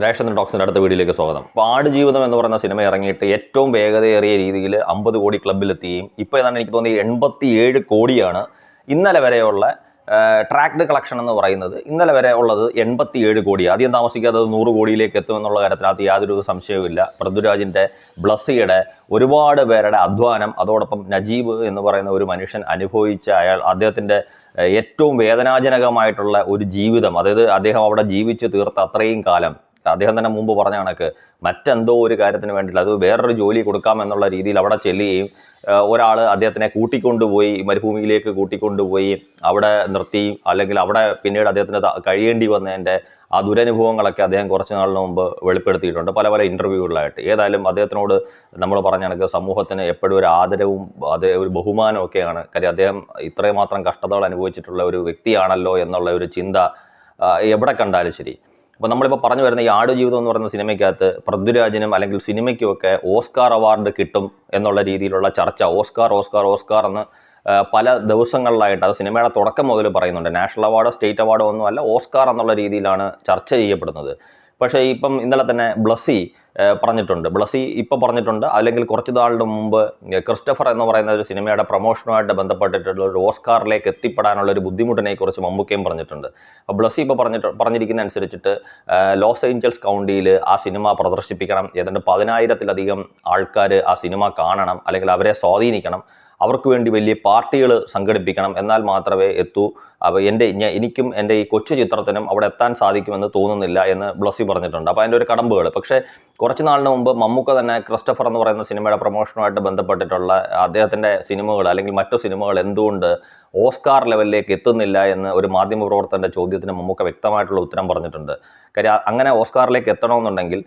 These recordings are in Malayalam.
രാഷ്ട്രീയ ടോക്സിൻ്റെ അടുത്ത വീഡിയോയിലേക്ക് സ്വാഗതം. അപ്പോൾ ആടുജീവിതം എന്ന് പറയുന്ന സിനിമ ഇറങ്ങിയിട്ട് ഏറ്റവും വേഗതയേറിയ രീതിയിൽ 50 കോടി ക്ലബ്ബിലെത്തുകയും ഇപ്പോൾ ഏതാണ്ട് എനിക്ക് തോന്നി 87 കോടിയാണ് ഇന്നലെ വരെയുള്ള ട്രാക്ഡ് കളക്ഷൻ എന്ന് പറയുന്നത്. ഇന്നലെ വരെ ഉള്ളത് 87 കോടി. ആദ്യം താമസിക്കാതെ അത് 100 കോടിയിലേക്ക് എത്തുമെന്നുള്ള കാര്യത്തിനകത്ത് യാതൊരു സംശയവുമില്ല. പൃഥ്വിരാജിൻ്റെ, ബ്ലസ്സിയുടെ, ഒരുപാട് പേരുടെ അധ്വാനം, അതോടൊപ്പം നജീബ് എന്ന് പറയുന്ന ഒരു മനുഷ്യൻ അനുഭവിച്ച അദ്ദേഹത്തിൻ്റെ ഏറ്റവും വേദനാജനകമായിട്ടുള്ള ഒരു ജീവിതം, അതായത് അദ്ദേഹം അവിടെ ജീവിച്ച് തീർത്ത അത്രയും കാലം, അദ്ദേഹം തന്നെ മുമ്പ് പറഞ്ഞ കണക്ക് മറ്റെന്തോ ഒരു കാര്യത്തിന് വേണ്ടിയില്ല, അത് വേറൊരു ജോലി കൊടുക്കാമെന്നുള്ള രീതിയിൽ അവിടെ ചെല്ലുകയും ഒരാൾ അദ്ദേഹത്തിനെ കൂട്ടിക്കൊണ്ടുപോയി മരുഭൂമിയിലേക്ക് കൂട്ടിക്കൊണ്ടുപോയി അവിടെ നിർത്തി, അല്ലെങ്കിൽ അവിടെ പിന്നീട് അദ്ദേഹത്തിന് കഴിയേണ്ടി വന്നതിൻ്റെ ആ ദുരനുഭവങ്ങളൊക്കെ അദ്ദേഹം കുറച്ച് നാളിന് മുമ്പ് വെളിപ്പെടുത്തിയിട്ടുണ്ട് പല പല ഇൻ്റർവ്യൂകളിലായിട്ട്. ഏതായാലും അദ്ദേഹത്തിനോട് നമ്മൾ പറഞ്ഞ കണക്ക് സമൂഹത്തിന് എപ്പോഴും ഒരു ആദരവും ഒരു ബഹുമാനവും ഒക്കെയാണ്. കാര്യം അദ്ദേഹം ഇത്രയും മാത്രം കഷ്ടതകൾ അനുഭവിച്ചിട്ടുള്ള ഒരു വ്യക്തിയാണല്ലോ എന്നുള്ള ഒരു ചിന്ത എവിടെ കണ്ടാലും ശരി. അപ്പോൾ നമ്മളിപ്പോൾ പറഞ്ഞു വരുന്ന ഈ ആടുജീവിതം എന്ന് പറയുന്ന സിനിമയ്ക്കകത്ത് പൃഥ്വിരാജിനും അല്ലെങ്കിൽ സിനിമയ്ക്കുമൊക്കെ ഓസ്കാർ അവാർഡ് കിട്ടും എന്നുള്ള രീതിയിലുള്ള ചർച്ച, ഓസ്കാർ എന്ന് പല ദിവസങ്ങളിലായിട്ട്, അത് സിനിമയുടെ തുടക്കം മുതൽ പറയുന്നുണ്ട്. നാഷണൽ അവാർഡോ സ്റ്റേറ്റ് അവാർഡോ ഒന്നുമല്ല, ഓസ്കാർ എന്നുള്ള രീതിയിലാണ് ചർച്ച ചെയ്യപ്പെടുന്നത്. പക്ഷേ ഇപ്പം ഇന്നലെ തന്നെ ബ്ലസ്സി പറഞ്ഞിട്ടുണ്ട്, അല്ലെങ്കിൽ കുറച്ച് നാളിന് മുമ്പ് ക്രിസ്റ്റഫർ എന്ന് പറയുന്ന ഒരു സിനിമയുടെ പ്രൊമോഷനുമായിട്ട് ബന്ധപ്പെട്ടിട്ടുള്ള ഒരു ഓസ്കാറിലേക്ക് എത്തിപ്പെടാനുള്ള ഒരു ബുദ്ധിമുട്ടിനെ കുറിച്ച് മമ്മൂക്കയും പറഞ്ഞിട്ടുണ്ട്. അപ്പോൾ ബ്ലസ്സി ഇപ്പോൾ പറഞ്ഞിരിക്കുന്ന അനുസരിച്ചിട്ട് ലോസ് ഏഞ്ചൽസ് കൗണ്ടിയിൽ ആ സിനിമ പ്രദർശിപ്പിക്കണം, ഏതാണ്ട് 10,000-ലധികം ആൾക്കാർ ആ സിനിമ കാണണം, അല്ലെങ്കിൽ അവരെ സ്വാധീനിക്കണം, അവർക്ക് വേണ്ടി വലിയ പാർട്ടികൾ സംഘടിപ്പിക്കണം, എന്നാൽ മാത്രമേ എത്തൂ. അപ്പോൾ എനിക്കും എൻ്റെ ഈ കൊച്ചു ചിത്രത്തിനും അവിടെ എത്താൻ സാധിക്കുമെന്ന് തോന്നുന്നില്ല എന്ന് ബ്ലസ്സി പറഞ്ഞിട്ടുണ്ട്. അപ്പോൾ അതിൻ്റെ ഒരു കടമ്പുകൾ. പക്ഷേ കുറച്ച് നാളിന് മുമ്പ് മമ്മൂക്ക തന്നെ ക്രിസ്റ്റഫർ എന്ന് പറയുന്ന സിനിമയുടെ പ്രൊമോഷനുമായിട്ട് ബന്ധപ്പെട്ടിട്ടുള്ള അദ്ദേഹത്തിൻ്റെ സിനിമകൾ അല്ലെങ്കിൽ മറ്റു സിനിമകൾ എന്തുകൊണ്ട് ഓസ്കാർ ലെവലിലേക്ക് എത്തുന്നില്ല എന്ന് ഒരു മാധ്യമപ്രവർത്തകൻ്റെ ചോദ്യത്തിന് മമ്മൂക്ക വ്യക്തമായിട്ടുള്ള ഉത്തരം പറഞ്ഞിട്ടുണ്ട്. കാര്യം അങ്ങനെ ഓസ്കാറിലേക്ക് എത്തണമെന്നുണ്ടെങ്കിൽ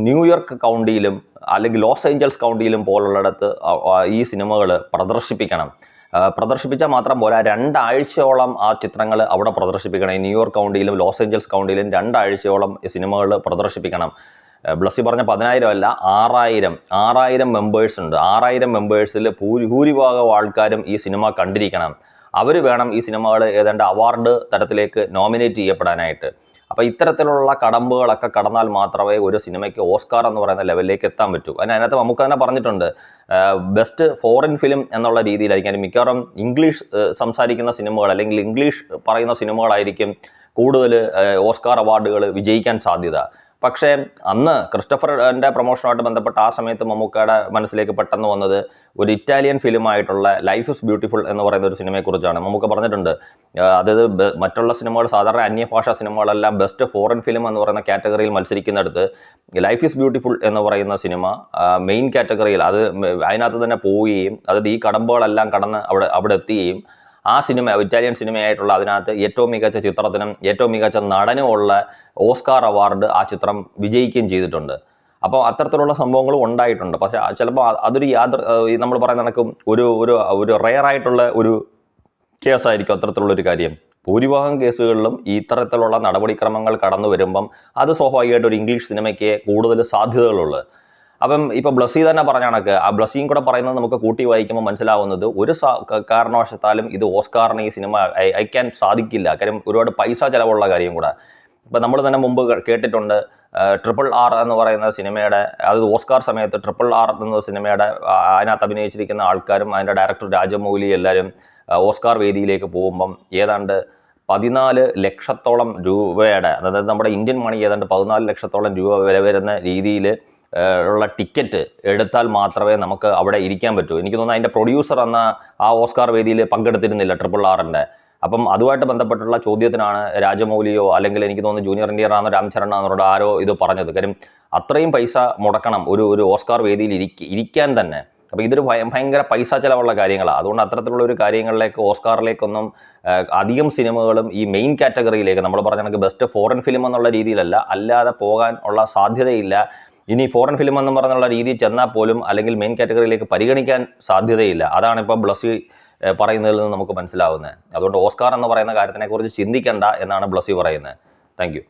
ന്യൂയോർക്ക് കൗണ്ടിയിലും അല്ലെങ്കിൽ ലോസ് ഏഞ്ചൽസ് കൗണ്ടിയിലും പോലുള്ളിടത്ത് ഈ സിനിമകൾ പ്രദർശിപ്പിച്ചാൽ മാത്രം പോരാ, 2 ആഴ്ചയോളം ആ ചിത്രങ്ങൾ അവിടെ പ്രദർശിപ്പിക്കണം. ഈ ന്യൂയോർക്ക് കൗണ്ടിയിലും ലോസ് ഏഞ്ചൽസ് കൗണ്ടിയിലും 2 ആഴ്ചയോളം സിനിമകൾ പ്രദർശിപ്പിക്കണം. ബ്ലസ്സി പറഞ്ഞ 10,000 അല്ല, 6,000 മെമ്പേഴ്സ് ഉണ്ട്. 6,000 മെമ്പേഴ്സിൽ ഭൂരിഭാഗം ആൾക്കാരും ഈ സിനിമ കണ്ടിരിക്കണം. അവർ വേണം ഈ സിനിമകൾ ഏതാണ്ട് അവാർഡ് തരത്തിലേക്ക് നോമിനേറ്റ് ചെയ്യപ്പെടാനായിട്ട്. അപ്പോൾ ഇത്തരത്തിലുള്ള കടമ്പുകളൊക്കെ കടന്നാൽ മാത്രമേ ഒരു സിനിമയ്ക്ക് ഓസ്കാർ എന്ന് പറയുന്ന ലെവലിലേക്ക് എത്താൻ പറ്റൂ. അതിനകത്ത് നമുക്ക് തന്നെ പറഞ്ഞിട്ടുണ്ട്, ബെസ്റ്റ് ഫോറിൻ ഫിലിം എന്നുള്ള രീതിയിലായിരിക്കും മിക്കവാറും ഇംഗ്ലീഷ് സംസാരിക്കുന്ന സിനിമകൾ അല്ലെങ്കിൽ ഇംഗ്ലീഷ് പറയുന്ന സിനിമകളായിരിക്കും കൂടുതൽ ഓസ്കാർ അവാർഡുകൾ വിജയിക്കാൻ സാധ്യത. പക്ഷേ അന്ന് ക്രിസ്റ്റഫറിൻ്റെ പ്രൊമോഷനുമായിട്ട് ബന്ധപ്പെട്ട ആ സമയത്ത് മമ്മൂക്കയുടെ മനസ്സിലേക്ക് പെട്ടെന്ന് വന്നത് ഒരു ഇറ്റാലിയൻ ഫിലിമായിട്ടുള്ള ലൈഫ് ഇസ് ബ്യൂട്ടിഫുൾ എന്ന് പറയുന്ന ഒരു സിനിമയെക്കുറിച്ചാണ്. മമ്മൂക്ക പറഞ്ഞിട്ടുണ്ട്, അതായത് മറ്റുള്ള സിനിമകൾ, സാധാരണ അന്യഭാഷാ സിനിമകളെല്ലാം ബെസ്റ്റ് ഫോറിൻ ഫിലിം എന്ന് പറയുന്ന കാറ്റഗറിയിൽ മത്സരിക്കുന്നിടത്ത് ലൈഫ് ഇസ് ബ്യൂട്ടിഫുൾ എന്ന് പറയുന്ന സിനിമ മെയിൻ കാറ്റഗറിയിൽ അതിനകത്ത് തന്നെ പോവുകയും, അതായത് ഈ കടമ്പകളെല്ലാം കടന്ന് അവിടെ എത്തുകയും, ആ സിനിമ ഇറ്റാലിയൻ സിനിമയായിട്ടുള്ള അതിനകത്ത് ഏറ്റവും മികച്ച ചിത്രത്തിനും ഏറ്റവും മികച്ച നടനുമുള്ള ഓസ്കാർ അവാർഡ് ആ ചിത്രം വിജയിക്കുകയും ചെയ്തിട്ടുണ്ട്. അപ്പോൾ അത്തരത്തിലുള്ള സംഭവങ്ങളും ഉണ്ടായിട്ടുണ്ട്. പക്ഷേ ചിലപ്പോൾ അതൊരു നമ്മൾ പറയുന്ന കണക്കും ഒരു റെയറായിട്ടുള്ള ഒരു കേസായിരിക്കും അത്തരത്തിലുള്ളൊരു കാര്യം. ഭൂരിഭാഗം കേസുകളിലും ഇത്തരത്തിലുള്ള നടപടിക്രമങ്ങൾ കടന്നു വരുമ്പം അത് സ്വാഭാവികമായിട്ട് ഒരു ഇംഗ്ലീഷ് സിനിമയ്ക്ക് കൂടുതൽ സാധ്യതകളുള്ളത്. അപ്പം ഇപ്പോൾ ബ്ലസ്സി തന്നെ പറഞ്ഞ കണക്ക്, ആ ബ്ലസ്സിയും കൂടെ പറയുന്നത് നമുക്ക് കൂട്ടി വായിക്കുമ്പോൾ മനസ്സിലാവുന്നത്, ഒരു കാരണവശത്താലും ഇത് ഓസ്കാറിന് ഈ സിനിമ അയക്കാൻ സാധിക്കില്ല. കാര്യം ഒരുപാട് പൈസ ചിലവുള്ള കാര്യം കൂടെ. ഇപ്പം നമ്മൾ തന്നെ മുമ്പ് കേട്ടിട്ടുണ്ട്, RRR എന്ന് പറയുന്ന സിനിമയുടെ, അത് ഓസ്കാർ സമയത്ത് RRR എന്ന സിനിമയുടെ അതിനകത്ത് അഭിനയിച്ചിരിക്കുന്ന ആൾക്കാരും അതിൻ്റെ ഡയറക്ടർ രാജമൗലി എല്ലാവരും ഓസ്കാർ വേദിയിലേക്ക് പോകുമ്പം ഏതാണ്ട് 14 ലക്ഷത്തോളം രൂപയുടെ, അതായത് നമ്മുടെ ഇന്ത്യൻ മണി ഏതാണ്ട് 14 ലക്ഷത്തോളം രൂപ വില വരുന്ന രീതിയിൽ ഉള്ള ടിക്കറ്റ് എടുത്താൽ മാത്രമേ നമുക്ക് അവിടെ ഇരിക്കാൻ പറ്റൂ. എനിക്ക് തോന്നുന്നു അതിൻ്റെ പ്രൊഡ്യൂസർ എന്ന ആ ഓസ്കാർ വേദിയിൽ പങ്കെടുത്തിരുന്നില്ല RRRൻ്റെ. അപ്പം അതുമായിട്ട് ബന്ധപ്പെട്ടുള്ള ചോദ്യത്തിനാണ് രാജമൗലിയോ അല്ലെങ്കിൽ എനിക്ക് തോന്നുന്നു ജൂനിയർ NTR ആണോ രാംചരൺ ആണോ ആരോ ഇത് പറഞ്ഞത്. കാര്യം അത്രയും പൈസ മുടക്കണം ഒരു ഓസ്കാർ വേദിയിൽ ഇരിക്കാൻ തന്നെ. അപ്പോൾ ഇതൊരു ഭയങ്കര പൈസ ചിലവുള്ള കാര്യങ്ങളാണ്. അതുകൊണ്ട് അത്തരത്തിലുള്ള ഒരു കാര്യങ്ങളിലേക്ക്, ഓസ്കാറിലേക്കൊന്നും അധികം സിനിമകളും ഈ മെയിൻ കാറ്റഗറിയിലേക്ക്, നമ്മൾ പറഞ്ഞ കണക്ക് ബെസ്റ്റ് ഫോറിൻ ഫിലിം എന്നുള്ള രീതിയിലല്ല, അല്ലാതെ പോകാൻ ഉള്ള സാധ്യതയില്ല. ഇനി ഫോറിൻ ഫിലിം എന്ന് പറഞ്ഞുള്ള രീതിയിൽ ചെന്നാൽ പോലും അല്ലെങ്കിൽ മെയിൻ കാറ്റഗറിയിലേക്ക് പരിഗണിക്കാൻ സാധ്യതയില്ല. അതാണ് ഇപ്പോൾ ബ്ലസ്സി പറയുന്നതിൽ നിന്ന് നമുക്ക് മനസ്സിലാവുന്നത്. അതുകൊണ്ട് ഓസ്കാർ എന്ന് പറയുന്ന കാര്യത്തിനെക്കുറിച്ച് ചിന്തിക്കേണ്ട എന്നാണ് ബ്ലസ്സി പറയുന്നത്. Thank you.